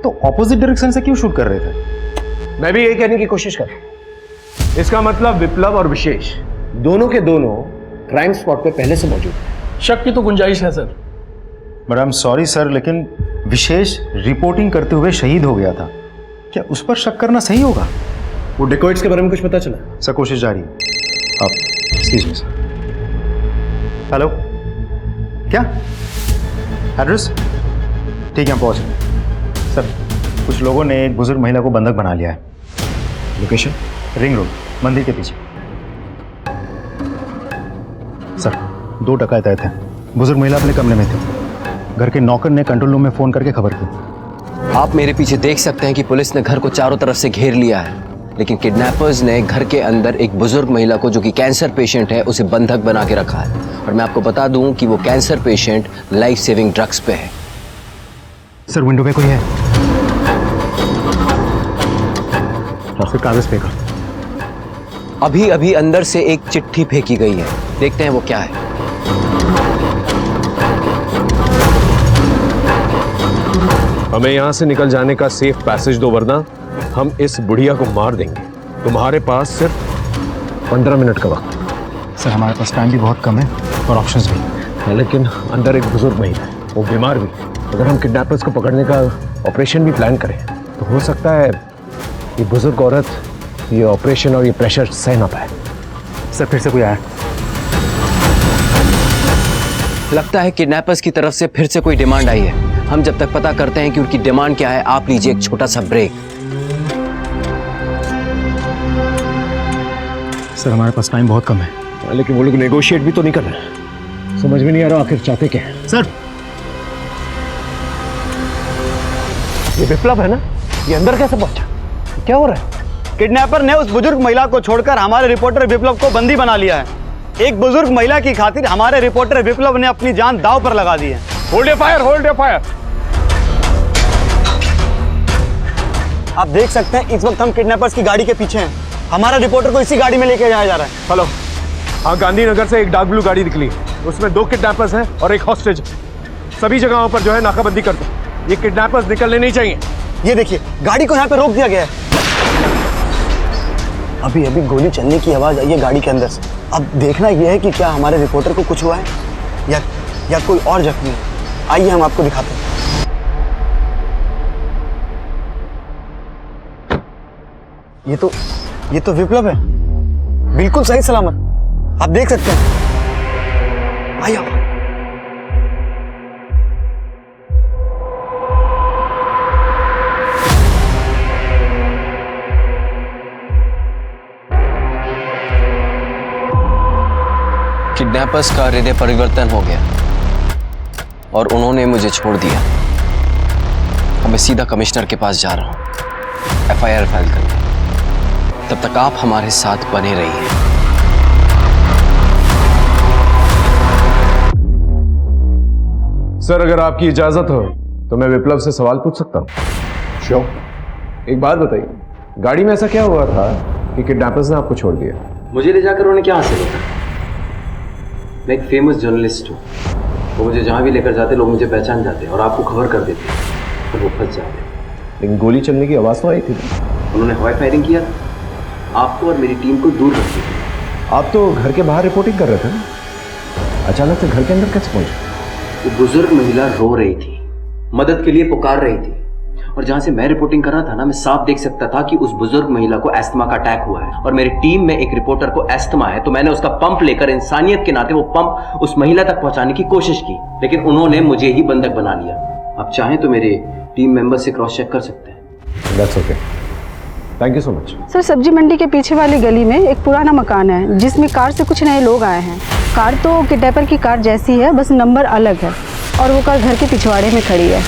तो ऑपोजिट डायरेक्शन से क्यों शूट कर रहे थे? मैं भी यही कहने की कोशिश कर रहा हूं। इसका मतलब विप्लव और विशेष दोनों के दोनों क्राइम स्पॉट पे पहले से मौजूद हैं। शक की तो गुंजाइश है sir. But I am sorry sir, लेकिन विशेष रिपोर्टिंग करते हुए शहीद हो गया था। क्या उस पर शक करना सही होगा? वो डेकोइट्स के बारे में कुछ पता चला? सर, कोशिश जारी है। Excuse me sir. हेलो, क्या एड्रेस? ठीक है, हम पहुंच रहे। सर, कुछ लोगों ने एक बुजुर्ग महिला को बंधक बना लिया है। लोकेशन? रिंग रोड, मंदिर के पीछे। सर, 2 डकैत आए थे। बुजुर्ग महिला अपने कमरे में थी। घर के नौकर ने कंट्रोल रूम में फोन करके खबर की। आप मेरे पीछे देख सकते हैं कि पुलिस ने घर को चारों तरफ से घेर लिया है, लेकिन किडनैपर्स ने घर के अंदर एक बुजुर्ग महिला को, जो कि कैंसर पेशेंट है, उसे बंधक बना के रखा है। और मैं आपको बता दूं कि वो cancer patient life saving drugs पे है। सर, विंडो पे कोई है? फिर कागज फेंका। अभी अभी अंदर से एक चिट्ठी फेंकी गई है, देखते हैं वो क्या है। हमें यहां से निकल जाने का सेफ पैसेज दो, वरना हम इस बुढ़िया को मार देंगे। तुम्हारे पास सिर्फ 15 मिनट का वक्त। सर, हमारे पास टाइम भी बहुत कम है और ऑप्शंस भी। लेकिन अंदर एक बुजुर्ग महिला है, वो बीमार भी। अगर हम किडनैपर्स को पकड़ने का ऑपरेशन भी प्लान करें तो हो सकता है ये बुजुर्ग औरत ये ऑपरेशन और ये प्रेशर सह ना पाए। सर फिर से कोई आया? लगता है किडनैपर्स की तरफ से फिर से कोई डिमांड आई है। हम जब तक पता करते हैं कि उनकी डिमांड क्या है, आप लीजिए एक छोटा सा ब्रेक। सर हमारे पास टाइम बहुत कम है। लेकिन वो लोग नेगोशिएट भी तो नहीं कर रहे। समझ में नहीं आ रहा आखिर चाहते क्या है। सर ये विप्लव है ना, ये अंदर कैसे पहुंचा? क्या हो रहा है? किडनैपर ने उस बुजुर्ग महिला को छोड़कर हमारे रिपोर्टर विप्लव को बंदी बना लिया है। एक बुजुर्ग महिला की खातिर हमारे रिपोर्टर विप्लव ने अपनी जान दांव पर लगा दी है। Hold your fire, hold your fire. आप देख सकते हैं इस वक्त हम किडनैपर्स की गाड़ी के पीछे हैं। हमारा रिपोर्टर को इसी गाड़ी में लेके जाया जा रहा है। हेलो, हाँ, गांधीनगर से एक डार्क ब्लू गाड़ी निकली, उसमें 2 किडनैपर्स हैं और एक हॉस्टेज। सभी जगहों पर जो है नाकाबंदी कर दो। ये किडनैपर्स निकलने नहीं चाहिए। ये देखिए, गाड़ी को यहाँ पे रोक दिया गया है। अभी अभी गोली चलने की आवाज आई है गाड़ी के अंदर से। अब देखना यह है कि क्या हमारे रिपोर्टर को कुछ हुआ है या कोई और जख्मी है। आइए हम आपको दिखाते हैं। ये तो विप्लव है, बिल्कुल सही सलामत। आप देख सकते हैं। आइए आप। किडनैपर्स का हृदय परिवर्तन हो गया और उन्होंने मुझे छोड़ दिया। अब मैं सीधा कमिश्नर के पास जा रहा हूं FIR फाइल करने। तब तक आप हमारे साथ बने रहिए। सर, अगर आपकी इजाजत हो तो मैं विप्लव से सवाल पूछ सकता हूँ? श्योर। एक बात बताइए, गाड़ी में ऐसा क्या हुआ था कि किडनैपर्स ने आपको छोड़ दिया? मुझे ले जाकर उन्हें क्या हासिल होता? मैं एक फेमस जर्नलिस्ट हूँ। वो मुझे जहाँ भी लेकर जाते लोग मुझे पहचान जाते और आपको खबर कर देते और वो फंस जाते। लेकिन गोली चलने की आवाज़ तो आई थी। उन्होंने हवाई फायरिंग किया, आपको और मेरी टीम को दूर रख दिया। आप तो घर के बाहर रिपोर्टिंग कर रहे थे ना, अचानक से घर के अंदर कैसे पहुंचे? वो बुजुर्ग महिला रो रही थी, मदद के लिए पुकार रही थी, और जहां से मैं रिपोर्टिंग कर रहा था ना, मैं साफ देख सकता था कि उस बुजुर्ग महिला को एस्थमा का अटैक हुआ है और मेरी टीम में एक रिपोर्टर को एस्थमा है। तो मैंने उसका पंप लेकर इंसानियत के नाते वो पंप उस महिला तक पहुंचाने की कोशिश की, लेकिन उन्होंने मुझे ही बंधक बना लिया। आप चाहें तो मेरे टीम मेंबर से क्रॉस चेक कर सकते हैं। That's okay. Thank you so much. Sir, सब्जी मंडी के पीछे वाली गली में एक पुराना मकान है जिसमें कार से कुछ नए लोग आए हैं। कार तो किडनैपर की कार जैसी है, बस नंबर अलग है और वो कार घर के पिछवाड़े में खड़ी है।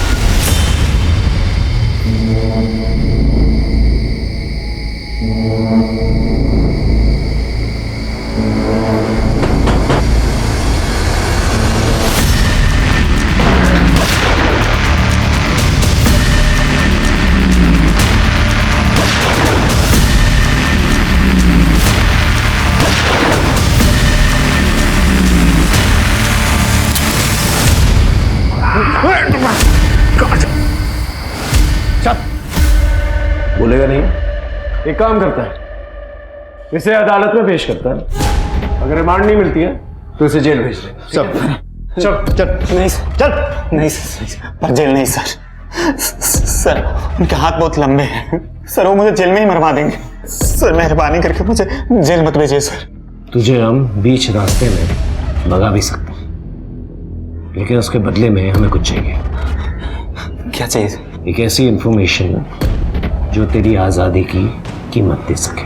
बोलेगा नहीं। एक काम करता है, इसे अदालत में पेश करता है। अगर रिमांड नहीं मिलती है तो इसे जेल भेज देंगे। चल नहीं चल नहीं पर जेल नहीं सर उनके हाथ बहुत लंबे हैं सर, वो मुझे जेल में ही मरवा देंगे सर। मेहरबानी करके मुझे जेल मत भेजिए सर। तुझे हम बीच रास्ते में भगा भी सकते हैं, लेकिन उसके बदले में हमें कुछ चाहिए। क्या चाहिए? एक ऐसी इंफॉर्मेशन जो तेरी आजादी की कीमत दे सके।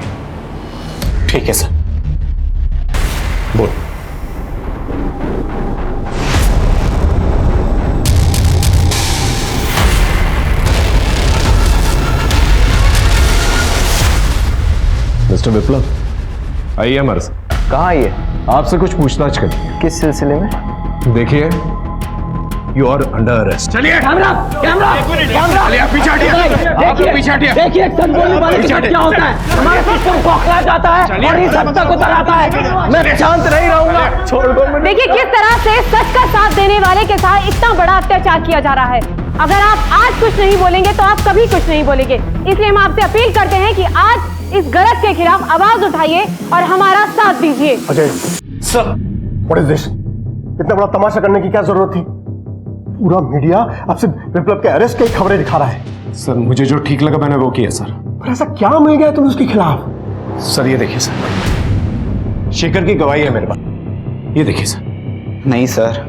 ठीक है सर। बोल। मिस्टर विप्लव, आइए हमारे साथ। कहाँ आइए? आपसे कुछ पूछताछ करनी। किस सिलसिले में? देखिए, यू आर अंडर अरेस्ट। चलिए कैमरा चलिए, पीछे हटिए। आप लोग पीछे हटिए। देखिए सच बोलने वाले के साथ क्या होता है। हमारा सिस्टम बौखला जाता है और इस हद तक उतर आता है। मैं शांत नहीं रहूंगा। छोड़ दो। देखिए किस तरह से सच का साथ देने वाले के साथ इतना बड़ा अत्याचार किया जा रहा है। अगर आप आज कुछ नहीं बोलेंगे तो आप कभी कुछ नहीं बोलेंगे। इसलिए हम आपसे अपील करते हैं कि आज इस गलत के खिलाफ आवाज उठाइए और हमारा साथ दीजिए। Ajay sir, what is this? इतना बड़ा तमाशा करने की क्या जरूरत थी? पूरा मीडिया अब सिर्फ विप्लव के अरेस्ट की खबरें दिखा रहा है। सर, मुझे जो ठीक लगा मैंने वो किया सर। पर ऐसा क्या मिल गया तुम्हें उसके खिलाफ? सर ये देखिए सर, शेखर की गवाही है मेरे पास, ये देखिए सर। नहीं सर,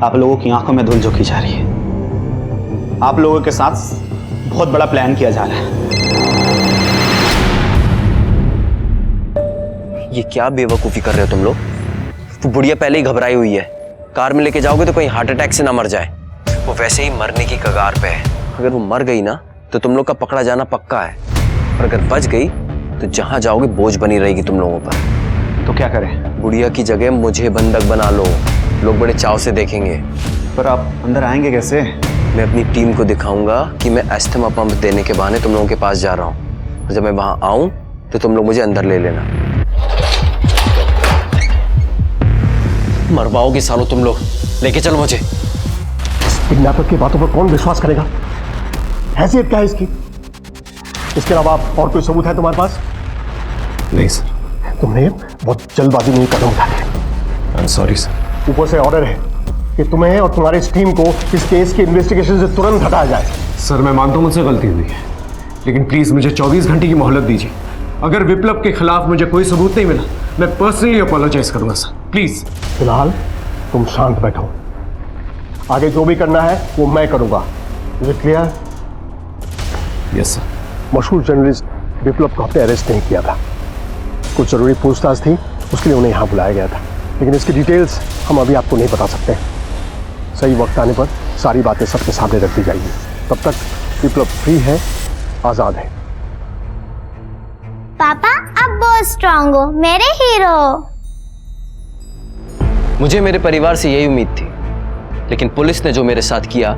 आप लोगों की आंखों में धूल झोंकी जा रही है। आप लोगों के साथ बहुत बड़ा प्लान किया जा रहा है। ये क्या बेवकूफ़ी कर रहे हो तुम लोग? वो बुढ़िया पहले ही घबराई हुई है, कार में लेके जाओगे तो कहीं हार्ट अटैक से ना मर जाए। वो वैसे ही मरने की कगार पे है। अगर वो मर गई ना तो तुम लोग का पकड़ा जाना पक्का है, और अगर बच गई तो जहां जाओगे बोझ बनी रहेगी तुम लोगों पर। तो क्या करें? बुढ़िया की जगह मुझे बंधक बना लो, लोग बड़े चाव से देखेंगे। पर आप अंदर आएंगे कैसे? मैं अपनी टीम को दिखाऊंगा कि मैं एस्थमा पंप देने के बहाने तुम लोगों के पास जा रहा हूँ, और जब मैं वहां आऊं तो तुम लोग मुझे अंदर ले लेना। मरवाओगे सालों तुम लोग, लेके चलो मुझे। किडनैपर की बातों पर कौन विश्वास करेगा? हैसियत क्या है इसकी? इसके अलावा और कोई सबूत है तुम्हारे पास? नहीं सर। तुमने बहुत जल्दबाजी में कदम उठाया। I am sorry sir. ऊपर से ऑर्डर है कि तुम्हें और तुम्हारी इस टीम को इस केस की इन्वेस्टिगेशन से तुरंत हटाया जाए। सर मैं मानता हूं मुझसे गलती हुई है, लेकिन प्लीज मुझे 24 घंटे की मोहलत दीजिए। अगर विप्लव के खिलाफ मुझे कोई सबूत नहीं मिला, मैं पर्सनली अपोलोजाइज करूंगा सर, प्लीज। फिलहाल तुम शांत बैठो, आगे जो भी करना है वो मैं करूंगा। Is it clear? Yes sir. मशहूर जर्नलिस्ट विप्लव को आपने अरेस्ट नहीं किया था, कुछ जरूरी पूछताछ थी, उसके लिए उन्हें यहाँ बुलाया गया था, लेकिन इसकी डिटेल्स हम अभी आपको नहीं बता सकते। सही वक्त आने पर सारी बातें सबके सामने रख दी जाएगी। तब तक विप्लव फ्री है, आजाद है। पापा आप बहुत स्ट्रांग हो, मेरे हीरो। मुझे मेरे परिवार से यही उम्मीद थी, लेकिन पुलिस ने जो मेरे साथ किया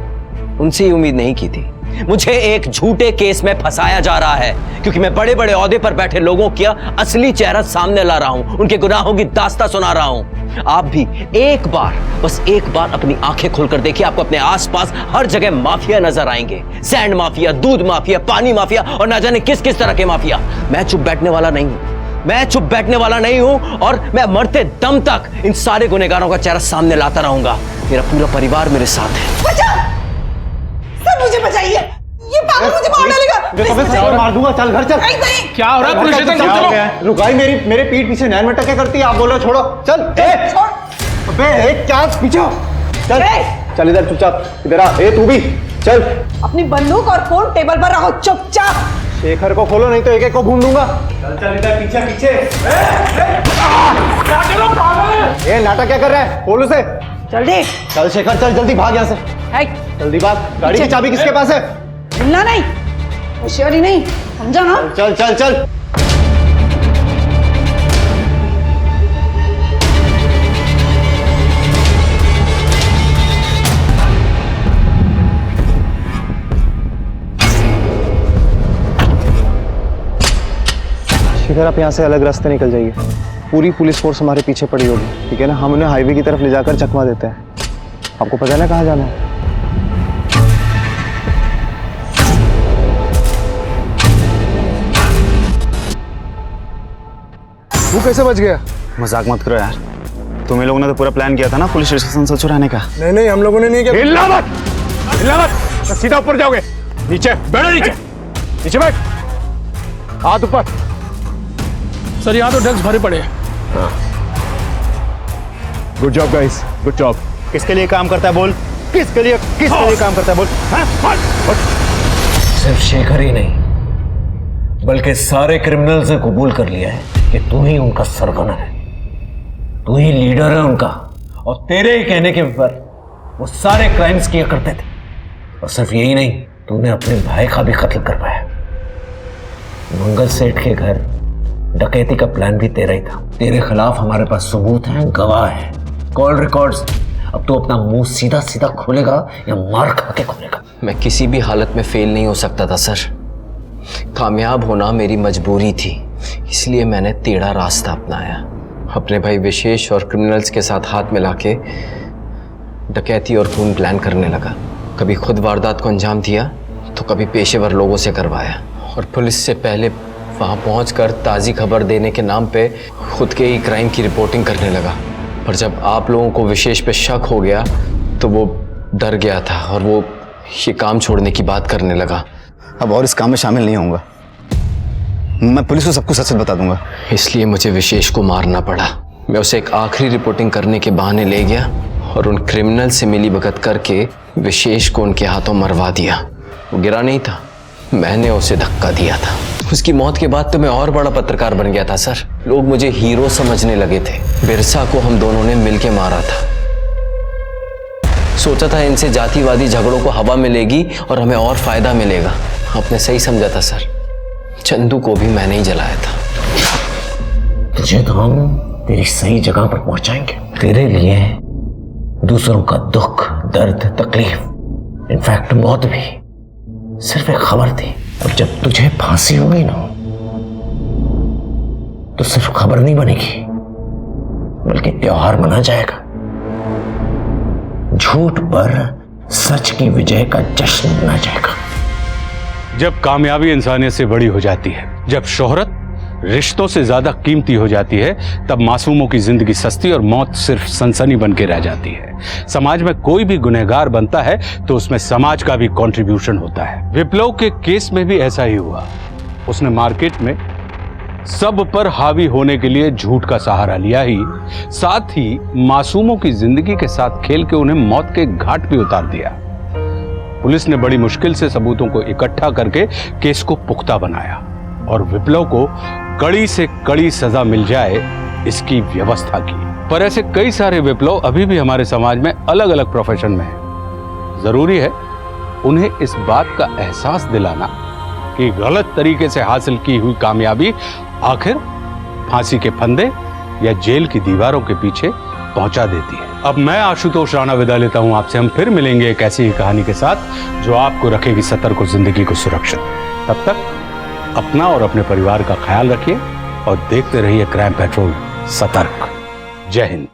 उनसे ये उम्मीद नहीं की थी। मुझे एक झूठे केस में फंसाया जा रहा है, क्योंकि मैं बड़े बड़े ओहदे पर बैठे लोगों का असली चेहरा सामने ला रहा हूं, उनके गुनाहों की दास्तां सुना रहा हूं। आप भी एक बार, बस एक बार अपनी आंखें खोलकर देखिए, आपको अपने आसपास हर जगह माफिया नजर आएंगे। सैंड माफिया, दूध माफिया, पानी माफिया और ना जाने किस किस तरह के माफिया। मैं चुप बैठने वाला नहीं हूं, मैं चुप बैठने वाला नहीं हूं, और मैं मरते दम तक इन सारे गुनहगारों का चेहरा सामने लाता रहूंगा। मेरा पूरा परिवार मेरे साथ है। सर मुझे बचाइए, ये पागल मुझे मार डालेगा। मार दूंगा, चल घर चल। क्या हो रहा है? पुलिस स्टेशन क्यों चलो? रुकाई मेरे पीठ पीछे नैन में टक्के करती है, आप बोल रहे हो छोड़ो। चल अबे एक चांस पीछे चल। चल इधर चुपचाप, इधर आ। तू भी चल। अपनी बंदूक और फोन टेबल पर रखो चुपचाप। शेखर को खोलो, नहीं तो एक एक को भून दूंगा। चल चल इधर पीछे पीछे। ये नाटक क्या कर रहा है? खोल उसे। जल्दी चल शेखर चल, जल्दी भाग यहाँ से। जल्दी भाग। गाड़ी की चाबी किसके पास है? मिलना नहीं, होशियारी नहीं, समझा ना? चल चल चल। शेखर आप यहाँ से अलग रास्ते निकल जाइए, पूरी पुलिस फोर्स हमारे पीछे पड़ी होगी, ठीक है ना? हम उन्हें हाईवे की तरफ ले जाकर चकमा देते हैं। आपको पता है ना कहाँ जाना है? तू कैसे बच गया? मजाक मत करो यार, तुम्हें लोगों ने तो पूरा प्लान किया था ना पुलिस स्टेशन से चुराने का। नहीं नहीं, हम लोगों ने नहीं किया। हिलना मत, हिलना मत, सीधा ऊपर जाओगे। नीचे बैठो, नीचे नीचे बैठ, हाथ ऊपर। सर यहाँ तो ड्रग्स भरे पड़े हैं। Good job guys, good job. किसके लिए काम करता है बोल? किसके लिए काम करता है बोल? सिर्फ शेखर ही नहीं, बल्कि सारे क्रिमिनल्स ने कबूल कर लिया है कि तू ही उनका सरगना है, तू ही लीडर है उनका, और तेरे ही कहने के ऊपर वो सारे क्राइम्स किया करते थे। और सिर्फ यही नहीं, तूने अपने भाई का भी कत्ल करवाया। मंगल सेठ के घर डकैती का प्लान भी तेरा ही था। तेरे खिलाफ हमारे पास सबूत हैं, गवाह है, कॉल रिकॉर्ड्स। अब तो अपना मुंह सीधा सीधा खोलेगा या मार खा के खोलेगा? मैं किसी भी हालत में फेल नहीं हो सकता था सर। कामयाब होना मेरी मजबूरी थी, इसलिए मैंने टेढ़ा रास्ता अपनाया। अपने भाई विशेष और क्रिमिनल्स के साथ हाथ मिला के डकैती और खून प्लान करने लगा। कभी खुद वारदात को अंजाम दिया तो कभी पेशेवर लोगों से करवाया, और पुलिस से पहले वहाँ पहुंचकर ताज़ी खबर देने के नाम पे खुद के ही क्राइम की रिपोर्टिंग करने लगा। पर जब आप लोगों को विशेष पे शक हो गया तो वो डर गया था और वो ये काम छोड़ने की बात करने लगा। अब और इस काम में शामिल नहीं होऊंगा। मैं पुलिस को सब कुछ सच सच बता दूंगा। इसलिए मुझे विशेष को मारना पड़ा। मैं उसे एक आखिरी रिपोर्टिंग करने के बहाने ले गया और उन क्रिमिनल से मिली भगत करके विशेष को उनके हाथों मरवा दिया। वो गिरा नहीं था, मैंने उसे धक्का दिया था। उसकी मौत के बाद तो मैं और बड़ा पत्रकार बन गया था सर। लोग मुझे हीरो समझने लगे थे। बिरसा को हम दोनों ने मिलके मारा था। सोचा था इनसे जातिवादी झगड़ों को हवा मिलेगी और हमें और फायदा मिलेगा। आपने सही समझा था सर। चंदू को भी मैंने ही जलाया था। तुझे तो हम तेरी सही जगह पर पहुंचाएंगे। तेरे लिए दूसरों का दुख, दर्द, तकलीफ, इनफैक्ट मौत भी सिर्फ एक खबर थी। और जब तुझे फांसी होगी ना, तो सिर्फ खबर नहीं बनेगी बल्कि त्योहार मना जाएगा। झूठ पर सच की विजय का जश्न मना जाएगा। जब कामयाबी इंसानियत से बड़ी हो जाती है, जब शोहरत रिश्तों से ज्यादा कीमती हो जाती है, तब मासूमों की जिंदगी सस्ती और मौत सिर्फ सनसनी बन के रह जाती है। समाज में कोई भी गुनहगार बनता है तो उसमें समाज का भी कंट्रीब्यूशन होता है। विप्लव के केस में भी ऐसा ही हुआ। उसने मार्केट में सब पर हावी होने के लिए झूठ का सहारा लिया ही, साथ ही मासूमों की जिंदगी के साथ खेल के उन्हें मौत के घाट पे उतार दिया। पुलिस ने बड़ी मुश्किल से सबूतों को इकट्ठा करके केस को पुख्ता बनाया और विप्लव को कड़ी से कड़ी सजा मिल जाए इसकी व्यवस्था की। पर ऐसे कई सारे विप्लव अभी भी हमारे समाज में अलग अलग प्रोफेशन में हैं। जरूरी है उन्हें इस बात का एहसास दिलाना कि गलत तरीके से हासिल की हुई कामयाबी आखिर फांसी के फंदे या जेल की दीवारों के पीछे पहुंचा देती है। अब मैं आशुतोष राणा विदा लेता हूं आपसे। हम फिर मिलेंगे एक ऐसी ही कहानी के साथ जो आपको रखेगी सतर्क और जिंदगी को सुरक्षित। तब तक अपना और अपने परिवार का ख्याल रखिए और देखते रहिए क्राइम पेट्रोल सतर्क। जय हिंद।